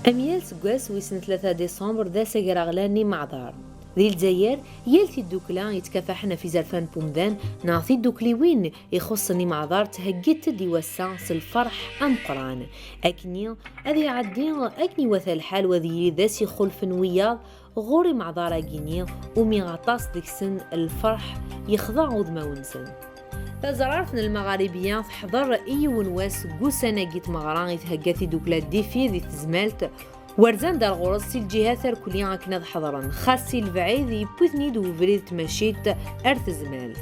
أميال سكواس ويسن 3 ديسمبر دا ساقراغلاني معذار ذي الجزائر يالثي الدوكلا يتكافحنا في زرفان بومدان نعطي الدوكلي وين يخصني معذار تهجت دي وسع الفرح أم قران أكني أذي عدي أكني وثا الحال وذي ذاسي خلف وياض غوري معذار أجيني ومي غطاس ديك سن الفرح يخضع وذما ونسن تزرعتنا المغاربية تحضر أي ونواس قوسانا جيت مغران يتهجثي دوكلا ديفي ذي تزمالت ورزان دار غرز سي الجهات الكلية كنا حضرا خاصي البعيد يبوثني دو فريد تمشيت أرث زمال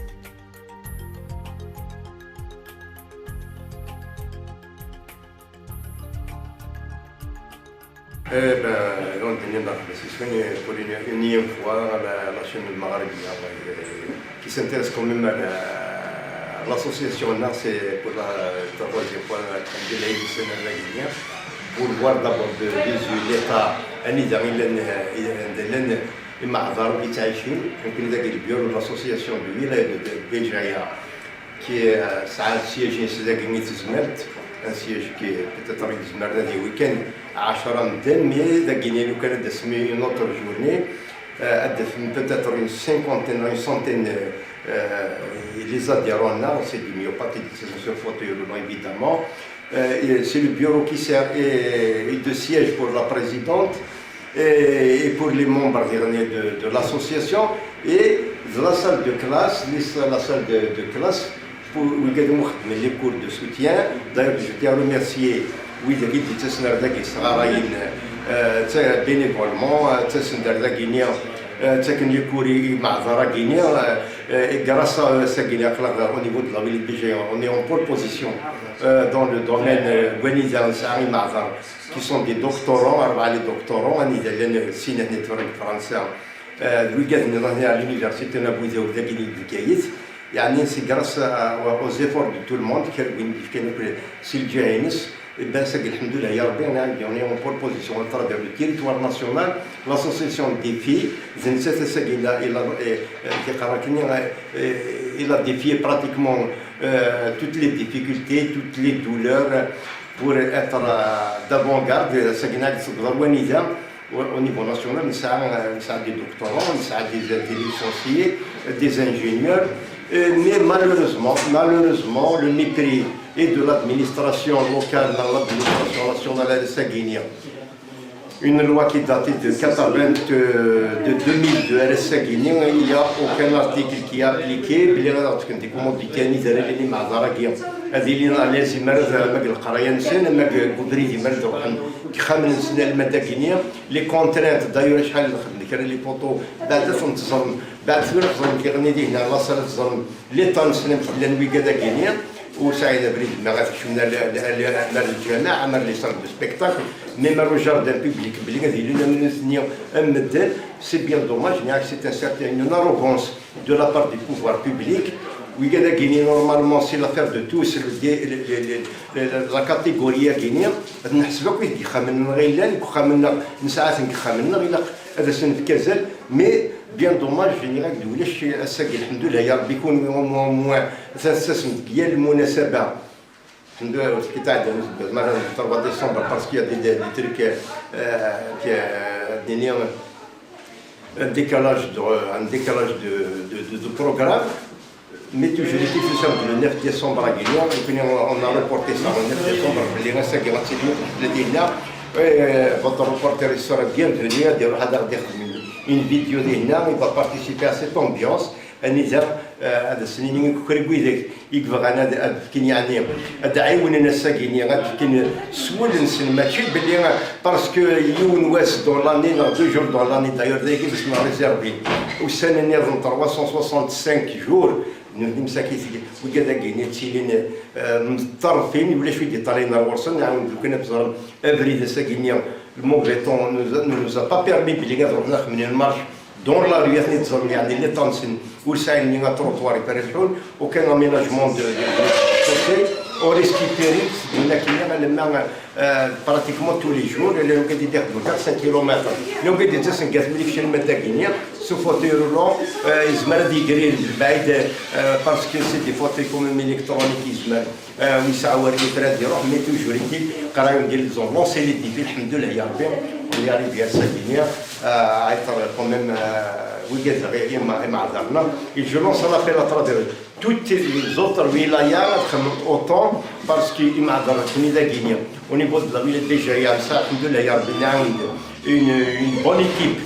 pour une énième fois la chaîne maghrébienne qui s'intéresse quand même à l'association NAS pour la troisième fois de l'Aïd sénégalais pour voir d'abord des yeux l'État المعذر اللي تعيشين يمكن ذاك البيرو لاسوسياسيون دو ولاية بلجيكا كي ساعات سياجين سداكني تزمرت ان سياج كي بتطري زمر هذه ويكاند 10 مدن مي داكيني لو كان دسمي نوتر جورني ادف peut-être une cinquantaine une centaine les adhérents c'est du myopathie de fauteuil roulant évidemment c'est le bureau qui sert et de siège pour la présidente et pour les membres de l'association et de la salle de classe, la salle de classe pour les cours de soutien. D'ailleurs, je tiens à remercier bénévolement, grâce à ce au niveau de la ville de Béjaïa, on est en pole position dans le domaine qui sont des doctorants, les doctorants, français, à l'université c'est grâce aux efforts de tout le monde on est en pole position à travers le territoire national, l'association des filles, il a défié pratiquement toutes les difficultés, toutes les douleurs pour être d'avant-garde. Au niveau national, il y a des doctorants, il y a des licenciés, des ingénieurs. Mais malheureusement, le mépris et de l'administration locale dans l'administration nationale de Saguinia. Une loi qui date de 2002 à Saguinia, il n'y a aucun article qui est appliqué. Les contraintes d'ailleurs les poteaux وسعيد بريد ما غاتكشفنا للجامع عمر لي صار دو سبيكتاكل مي ما رجال دان بوبليك بلي غادي لنا من الثانيه امدان سي بيان دوماج نياك سي ان سارتين اون اروغونس دو لا بار دي بوفوار بوبليك وي غادا غيني نورمالمون سي لافير دو توس لا كاتيجوريا غينيا نحسبك ويدي خامن غيلان خامن نساعات خامن غيلا هذا سن في كازال مي بيان دوماج جينيرال دولاش الساقي الحمد لله يا ربي يكون موان ثلاث ديال المناسبه الحمد لله كي تاع مثلا 3 ديسمبر باسكو يا دي تريك كي دينيا un décalage de programme, mais toujours est-il le 9 décembre à Guignon, on a reporté ça le 9 décembre, les restes qui ont été là, votre reporter sera bienvenu à dire une vidéo d'Ina, il va participer à cette ambiance. النزار هذا السنين كريبو يكبر انا كاين يعني ادعيون الناس كاين غادي سول نسن ماشي بلي باسكو يون واس دون لاني دو جور دون لاني دايور دايك اسمها ريزيرفي والسنه نظن 365 جور مساكين وكذا كاين تيلين مطرفين ولا شويه طالعين الورسن نعاود كنا بزرم افريد ساكين الموغيتون نوزا با بيرمي بلي غادي نروح من المارش دون لا ريو تنظم يعني اللي تنسن وساين لينا تروطوار يبرحون وكان اميناجمون دو سوسي au risque péril, pratiquement tous les jours, il y a 4-5 km. Il y a des 5 km sous fauteuil roulant, ils ont des grilles parce que c'est des fauteuils comme électroniques, ils mais toujours ils ont lancé les défis, alhamdoulilah, on y arrive à Saguenay, quand même, et je lance un appel à travers toutes les autres wilayas autant parce qu'ils m'ont au niveau de la ville déjà il y a ça une bonne équipe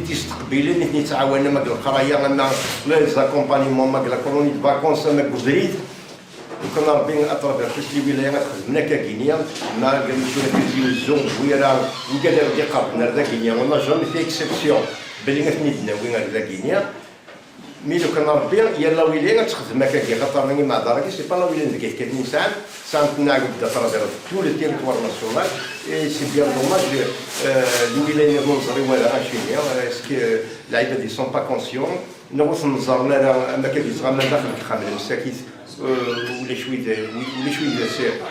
تستقبلين نتعاون مع القرايه مع les accompagnements مع la colonie de vacances مع بوزريد وكنا ربي اترافير في الولايات خدمنا كغينيا مع كنمشيو الزون زويره وكذا اللي قربنا لغينيا ونا جامي في اكسبسيون بلي غتنيدنا وين لغينيا مي لو كان ربي يلا ويلي غتخدم هكاك خاطر راني مع دارك سي با لا ويلي نلقى كاين ساعات ساعات نعاود ترافير تو لو تيريتوار ناسيونال اي سي بيان دوماج الولايه نظري ولا غاشينيا اسكو العباد دي سون با كونسيون نغوص نظرنا ما كيفاش غنى داخل الخامل مساكيت ولا شويه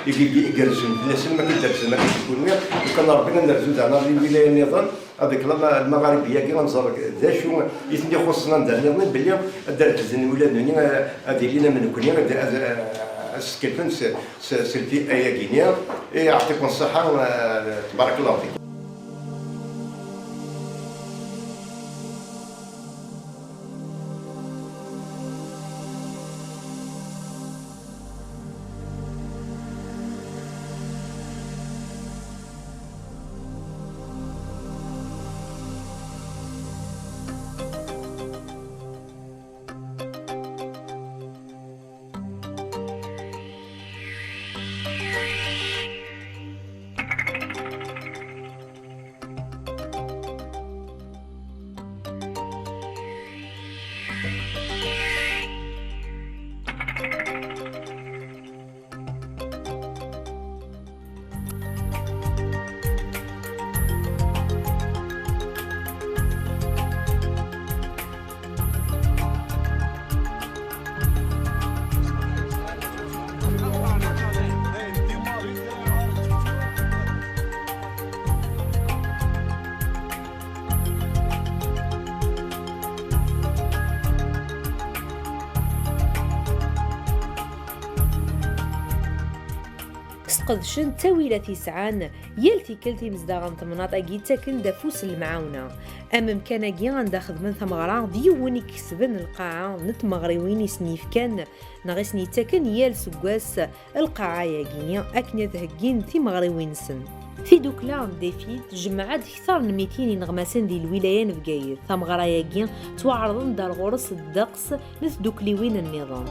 يجرزون الناس ما كيدرس ما كيكون ويا وكان ربنا نرزو زعما الولايه النظام هذيك المغاربيه كي غنزر ذا شو يتني خصنا ندير نظن بلي دارت زين ولادنا هذه لينا من كونيا سكيفن سيلفي ايا غينيا يعطيكم الصحه تبارك الله فيكم. سقدشن تاويلة تسعان يلتي كلتي مزداغن تمناط اكيتا كن دافوس المعاونة اما مكان اكيان داخل من ثمغرا ديوني كسبن القاعة نتمغريوين يسنيف كان نغسني تاكن يال سقاس القاعة ياكينيا اكنيا ذهقين ثمغريوين سن في دوكلان ديفي تجمعات أكثر من 200 نغماسين ديال الولايات بقايد ثمغرا ياكين توعرضن دار غرس الدقس مثل دوكليوين النظام.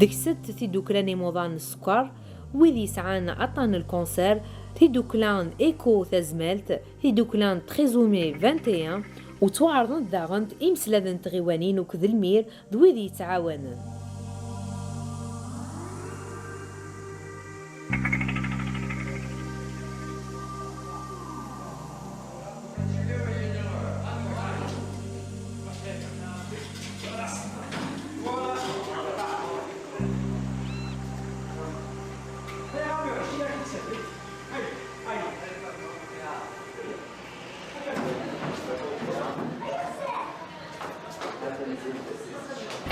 ديك ست في دوكلان موضان السكر وذي سعان عطان الكونسير في دوكلان ايكو تازمالت في دوكلان تريزومي 21 وتوعرضن داغنت إمسلادن تغيوانين وكذ المير ذوذي تعاونن.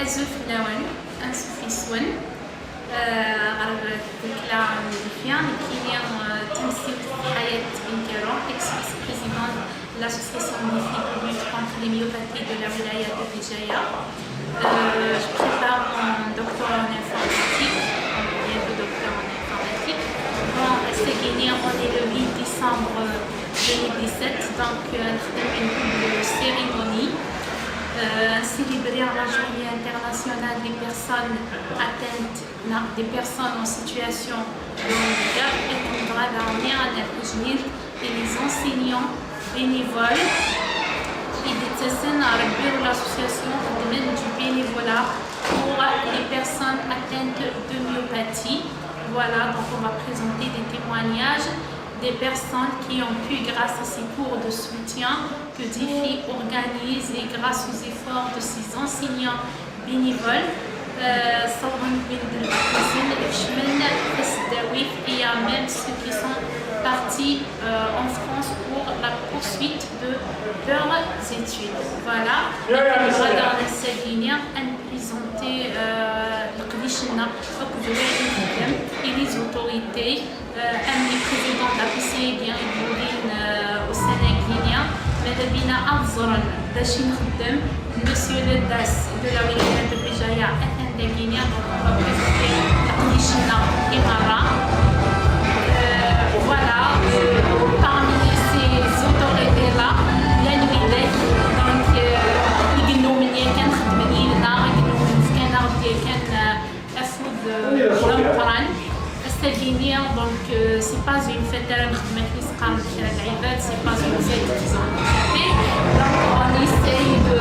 أزوف لون أنسو في سون غرب ديكلا مدفيان كينيا تمثل حياة بنكيرو ex président de l'association Mifi pour lutte contre les myopathies de la wilaya de Bijaya. Je prépare mon doctorat en informatique, bientôt doctorat en informatique. Bon, c'est gagné, on est le 8 décembre 2017, donc une double cérémonie. Célébrer la journée internationale des personnes atteintes, des personnes en situation de handicap et on doit donner à et les enseignants bénévoles et des personnes à l'association du bénévolat pour les personnes atteintes de myopathie. Voilà, donc on va présenter des témoignages des personnes qui ont pu, grâce à ces cours de soutien que DIFI organise et grâce aux efforts de ses enseignants bénévoles, il y a même ceux qui sont partis en France pour la poursuite de leurs études. Voilà, dans cette ligne, présenter et les autorités, les présidents de la PCI bien au Sénégal, ماذا بينا أفضل باش نخدم مسيو لداس de la wilaya de Bijaya أثناء غينيا تقديشنا إمارة. Voilà, parmi ces autorités-là, il y a une idée, donc يقولوا مني كنخدم لينا يقولوا كان ربي كان أفوض القرآن الساكنية donc c'est pas une fête de نخدم في سقام العباد, c'est pas une fête qu'ils ont fait, donc on essaye de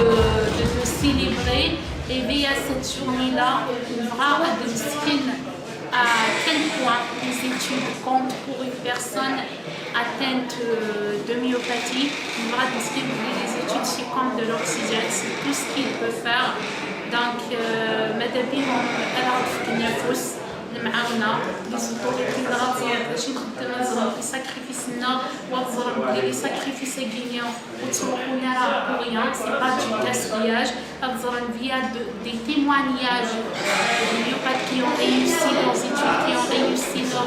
célébrer et via cette journée-là on verra à quel point les études comptent pour une personne atteinte de myopathie. On va distribuer les études c'est comme de l'oxygène, c'est tout ce qu'il peut faire. Donc ماذا بيهم أنا نفوس المعاونة les autorités غادي باش نخدم لي ساكريفيسنا وتزرب لي ساكريفيس غينيا وتروحونا راه بوريان سي با دو gaspillage. تزرب via des témoignages de myopathes qui ont réussi leurs études, qui ont réussi leur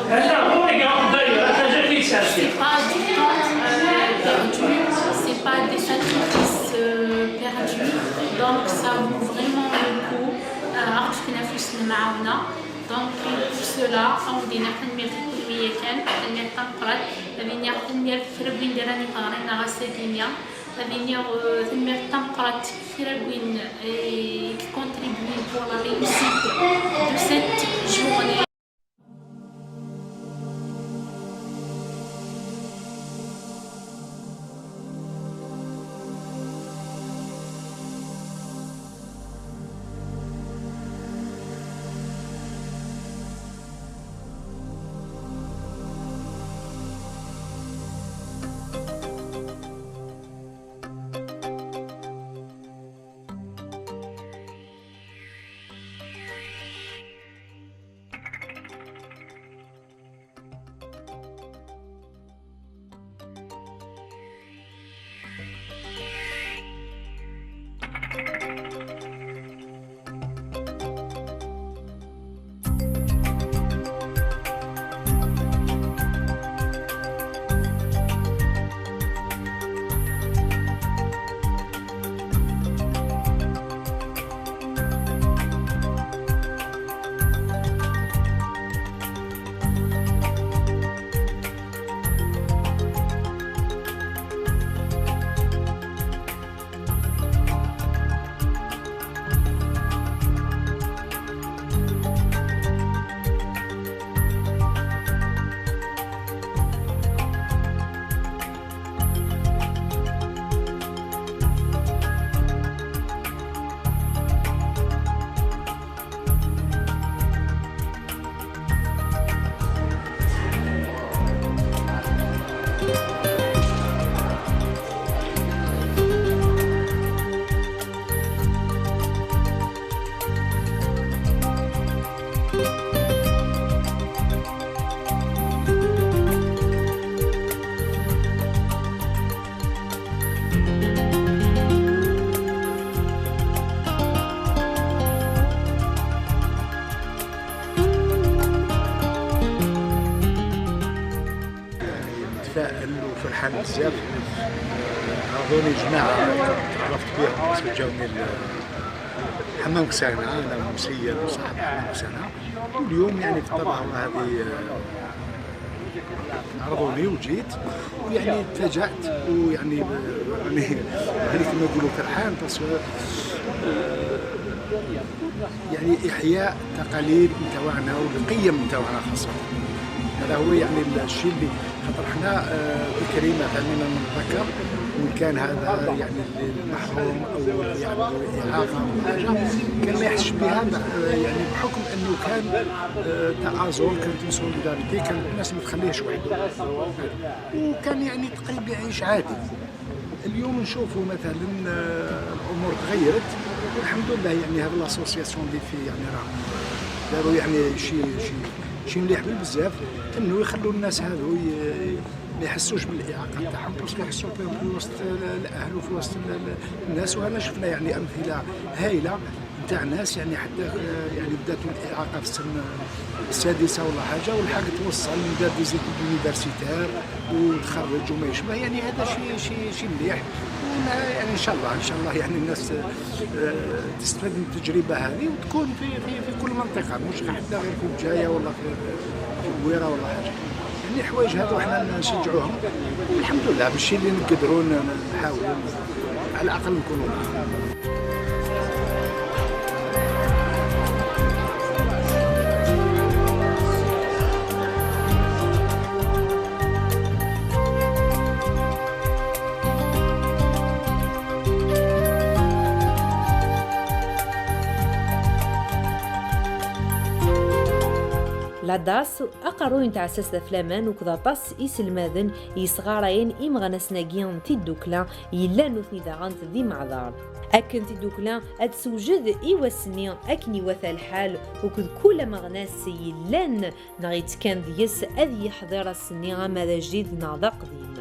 vie. C'est pas du temps perdu, c'est pas des sacrifices perdus, donc ça vaut vraiment le coup. عرفت تنافس المعاونة. Donc pour cela on دينا تنمير كل كان تنمير تنقرات تنمير تنمير فربين دراني قارنا غاسدينيا تنمير تنمير تنقرات فربين qui contribuent pour la réussite de cette journée. فرحان بزاف. عرضوني جماعة تعرفت بهم باسكو جاوني حمام كسانة، أنا مسير وصاحب حمام كسانة، واليوم يعني في الطبعة هذه عرضوني وجيت ويعني تفاجأت ويعني يعني كما يقولوا فرحان باسكو يعني إحياء تقاليد نتاعنا والقيم نتاعنا خاصة. هذا هو يعني الشيء اللي خاطر حنا بكري مثلا نتذكر وإن كان هذا يعني المحروم أو يعني الإعاقة أو حاجة كان ما يحسش بها يعني بحكم أنه كان تآزر، كانت سوليداريتي، كانت الناس ما تخليهش وحده وكان يعني تقريبا يعيش عادي. اليوم نشوفوا مثلا الأمور تغيرت والحمد لله. يعني هذه الاسوسياسيون اللي في يعني راهم داروا يعني شيء مليح بزاف انه يخلوا الناس هذو ما يحسوش بالاعاقه تاعهم، باسكو يحسوا بهم في وسط الاهل وفي وسط الناس. وهنا شفنا يعني امثله هائله نتاع ناس يعني حتى يعني بدات الاعاقه في السن السادسه ولا حاجه والحاجه توصل دار دي زيت يونيفرسيتير وتخرج وما يشبه. يعني هذا شيء مليح. يعني ان شاء الله يعني الناس تستفاد من التجربه هذه وتكون في كل منطقه، مش حتى غير في الجايه ولا في البويره ولا حاجه. يعني الحوايج هذو احنا نشجعوهم والحمد لله بالشيء اللي نقدروا نحاولوا على الاقل نكونوا معهم. لاداس أقرون تعسس فلامان وكذا طاس إسلماذن يصغارين إمغانا سناقيان تيدوكلا يلانو ثنيداغان ذي معذار. أكن تيدوكلا أتسوجد إيواسني أكني وثا الحال وكذ كل مغناس يلان نغيت كان ديس أذي يحضر السنيغة ماذا جديد ناضا قديم.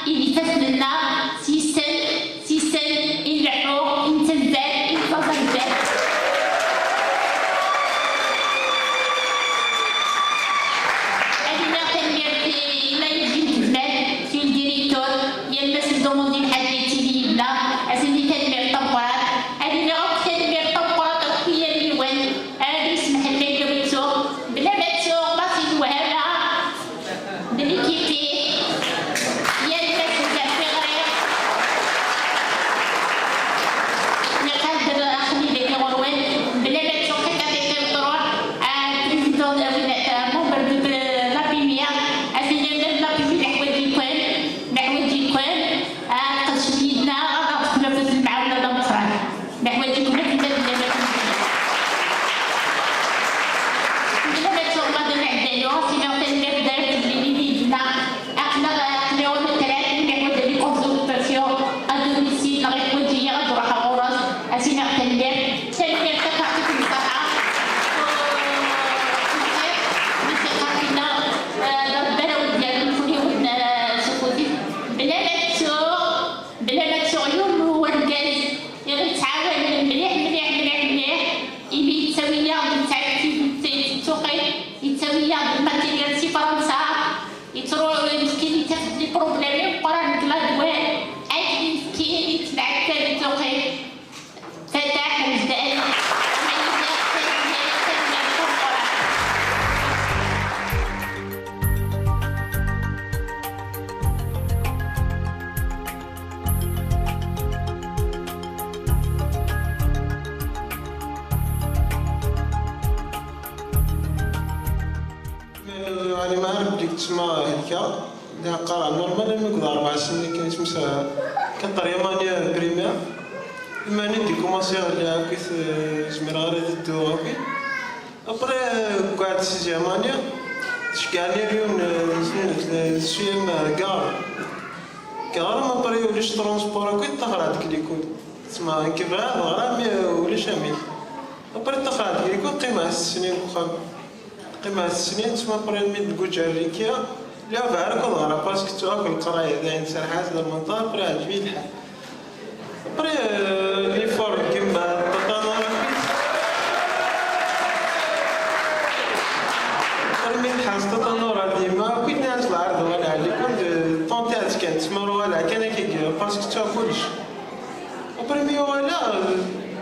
il fasse le là, si c'est, il répond. تسمى هذيك اللي قرا نورمال مقدار 4 سنين كان تمسا كطريمانيا بريمير ماني دي كومونسي على كيف زمراري دو هاكي ابري قعدت سيزيامانيا شكاني اليوم نسيم كار ما بري وليش ترونسبور كي تخرج ديك ليكول تسمى كيف هذا غرامي ولا شامل ابري تخرج ديك ليكول قيمه السنين وخا قيمه السنين تسمى بري ميد كوجاريكيا لا بعرف والله باسكو تاكل القرايه داين سرحات المنطقه بري عجبي الحال بري لي فور كيما التطور من حاس تطور ديما كنت ناس العرض ولا على كنت طونتات كانت تسمر ولا كان كي باسكو تاكلش وبريمي ولا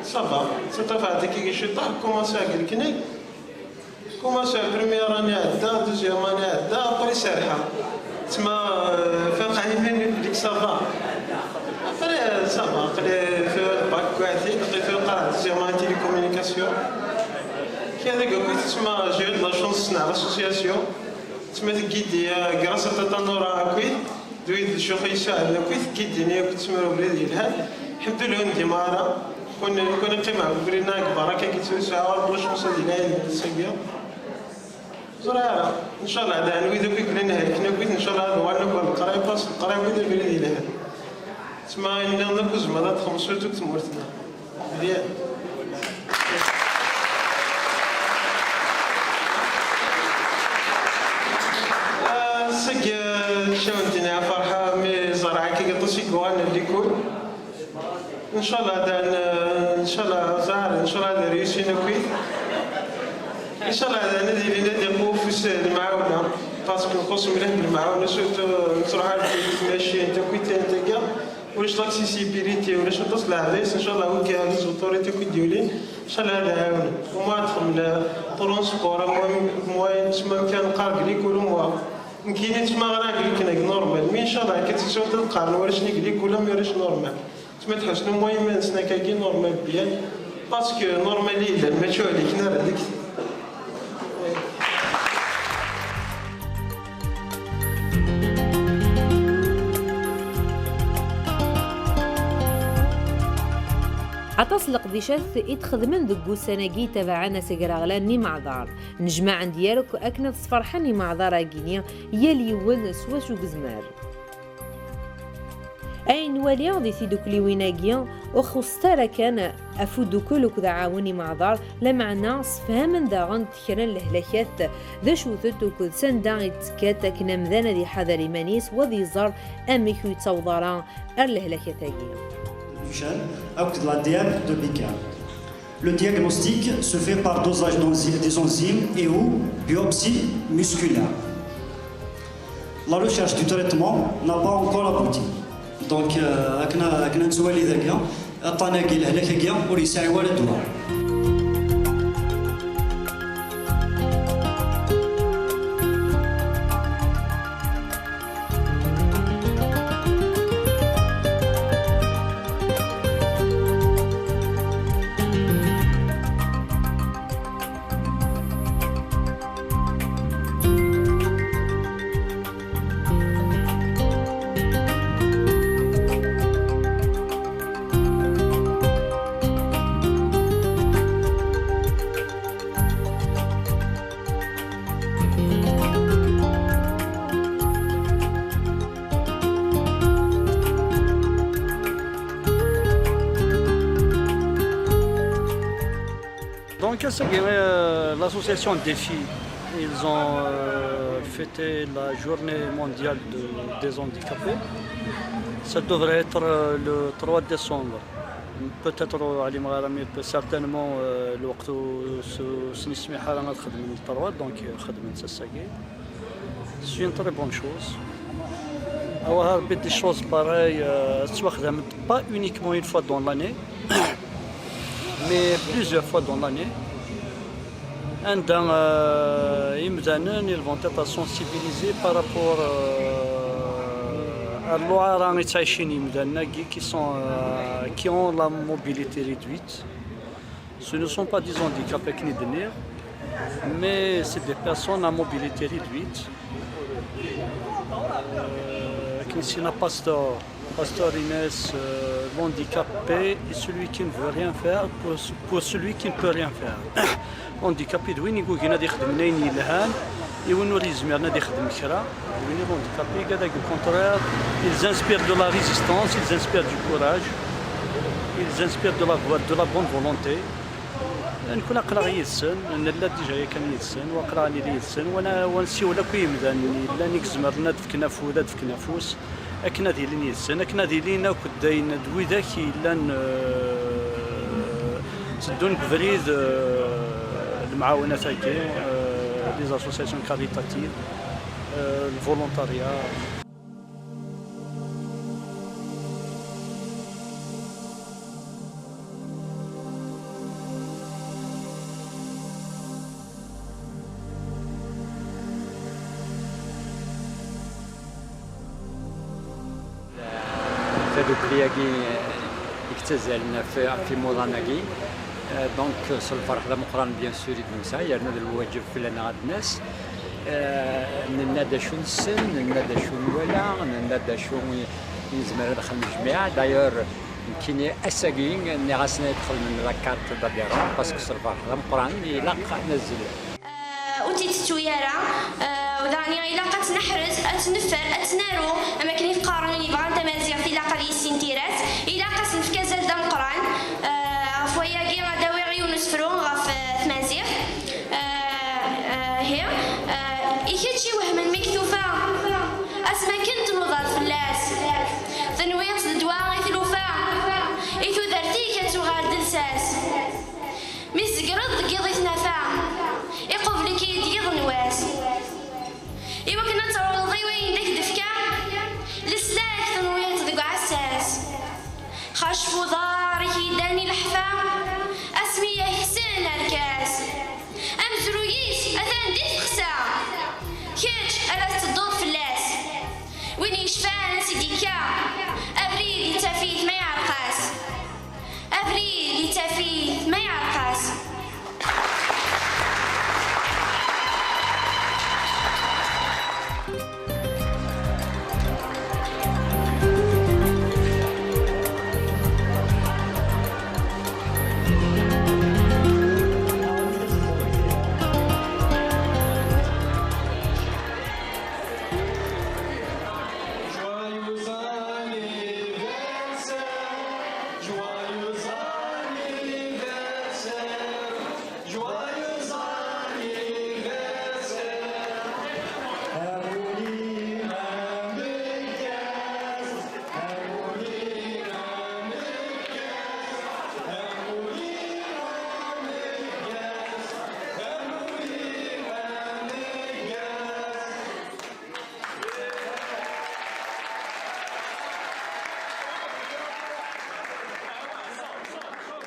صافا صافا هذاك كي شطح كومونسا كني كومونسا بريمير راني عدا دوزيام راني عدا بري سارحه تسمى فين قايمين ديك صافا après ça va après faire bac qualité après faire la télécommunication qui a des gars qui j'ai eu de la chance dans l'association tu m'as guidé grâce à Tatanora qui دويت الشيخ يساعدنا كويس كيديني كنت سمعوا بلادي الحال الحمد لله ندي مارا كنا قيمة برينا كبارا كي كيتسوي ساعة ولا شمسة ديال السقيا زرارة إن شاء الله هذا نويدو كي كلنا هاي كنا كويس إن شاء الله هذا وانا كون القراية باس القراية ويدا بلادي الحال تسمى إننا نكوز مالا تخمسو توك تمورتنا مليان شوندنا فرحة مي زرعة كي قطسي قوان اللي كل إن شاء الله هذا إن شاء الله زهر إن شاء الله هذا ريوسينا كويس إن شاء الله هذا ندي لنا قوف في المعاونة باسكو نقص مليح بالمعاونة سورتو نروح على ماشي أنت كويت أنت كاع واش لاكسيسيبيليتي ولا شو تصل عريس إن شاء الله هو كاع ليزوتوريتي كي ديولين إن شاء الله هذا عاون وما دخل ترونسبور موين تسمى كان قارق لي كل موا كاينين تما غير كنا نورمال مي ان شاء الله كتساو تلقى واش نقليك ولا ما ريش نورمال تما تحسنوا المهم نسنا كاين نورمال بيان باسكو نورمالي الا ما شو عليك نار هذيك عتصلق ديشات يتخدمن دقو سناقي تبعنا سقراغلاني معذار نجمع عند ديالك أكنت صفرحاني معذار أجينيا يلي ول سواشو بزمار أين واليا دي سيدوكلي ويناجيا وخصتارا كان أفودو كلك دعاوني معذار لمعنا صفهمن داغن تكرن لهلاكات ذا شوثتو كل سندا يتكات كنا مذانا دي حذر مانيس وذي زار أميكو يتصوضارا أرلهلاكات أجينيا avec la diète de Bicard. Le diagnostic se fait par dosage des enzymes et ou biopsie musculaire. La recherche du traitement n'a pas encore abouti. Donc, كنا نسولي ذاك عطانا كي الهلاك كي وريساعي ولا الدواء. Donc l'association Défi, ils ont fêté la journée mondiale des handicapés. Ça devrait être le 3 décembre. Peut-être certainement le وقت سنسمح لنا نخدم من 3 donc خدمة الساقي. C'est une très bonne chose. Alors des choses pareilles pas uniquement une fois dans l'année. Mais plusieurs fois dans l'année. Ils vont être sensibilisés par rapport à l'ouarang qui ont la mobilité réduite. Ce ne sont pas des handicapés mais c'est des personnes à mobilité réduite Knisina Pastor Inès, l'handicapé et celui qui ne veut rien faire pour celui qui ne peut rien faire. Handicapé دوين يقول كي نادي يخدم ناين يلهان يونوري يزمر نادي يخدم كرا دوين الهانديكابي كذا كونترير ils inspirent de la résistance, ils inspirent du courage, ils inspirent de la bonne volonté. نكون اقرا يدسن لا ديجا كان يدسن واقرا لي يدسن وانا ونسيو لا كيمدان لا نيك زمر ناد في كنافو داد في كنافوس اكنا ديالين يدسن اكنا ديالينا كداين دويدا كي لان تدون بفريد المعاونات هكا لي زاسوسياسيون كاريتاتيف الفولونتاريا. دوكلياكي اكتزلنا في موضاناكي دونك الفرح لا مقران بيان سور يدنسا يرنا الواجب في لنا غاد الناس ننادى شو نسن ننادى شو نولا ننادى شو يزمر دخل الجميع دايور يمكن اساكين ني غاسنا يدخل من لاكارت دابيرون باسكو الفرح لا مقران يلاقى نزل اوتيت التوياره وداني الا قد نحرز اتنفر اتنارو اما كاين يقارنوني بغان تمازيغ الا قد يسنتيرات الا قسم في كازال دا مقران فويا كي غداوي عيون سفرو غاف تمازيغ هي يكتشي وهما المكتوفه اسما كنت نوضات فلاس ثنويت الدواء يثلوفا ايتو درتي كتوغاد دلساس ميس قرض قيضيت نفا يقف لك يديض نواس إيوا كنا تروضي وين داك دفكا لسلاك تنويت ذق عساس خشفو ضاري داني الحفا اسمي حسين الكاس امزرويس اثان ديت خسا كيتش الا تدور فلاس وين يشفان سيديكا ابريد يتافيت ما يعرقاس ابريد يتافيت ما يعرقاس.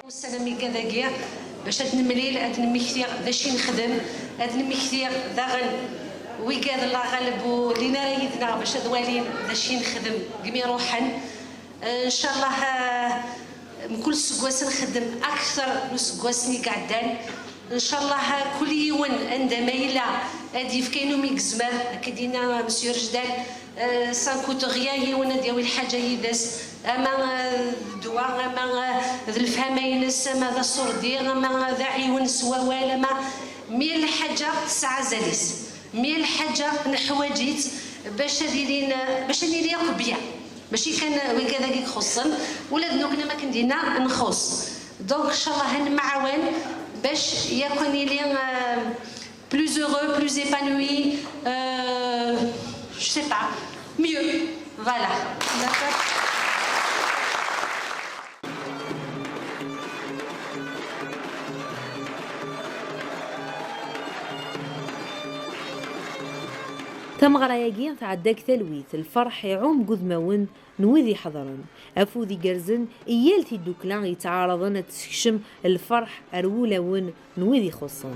السلامي كذاكيا باش هاد المليل هاد المكثير داشي نخدم هاد المكثير داغن ويكاد الله غالب ولينا يدنا باش هاد والين داشي نخدم قمي روحا ان شاء الله من كل سكواس نخدم اكثر من سكواسني قعدان ان شاء الله كل يوم عندما يلا هادي في كاينو ميكزمر كدينا مسيو رجدان سان كوت غيان يونا ديال الحاجه يداس اما الدواء اما الفهمه ينس اما ذا الصردير اما ذا عيون سواوال اما مية الحاجه ساعه زاليس مية الحاجه نحواجيت باش ندير قبيع ماشي كان وكذا كي خصن ولا ذنوكنا ما كندينا نخص دونك ان شاء الله هنمعاون باش يكون لي plus heureux, plus épanoui, je sais pas, mieux, voilà. D'accord. تم غراياكين تعداك ثلويث الفرح يعوم قذماون نوذي حضرا افوذي قرزن ايالتي الدوكلان يتعارضن تسكشم الفرح ارولاون نوذي خصن.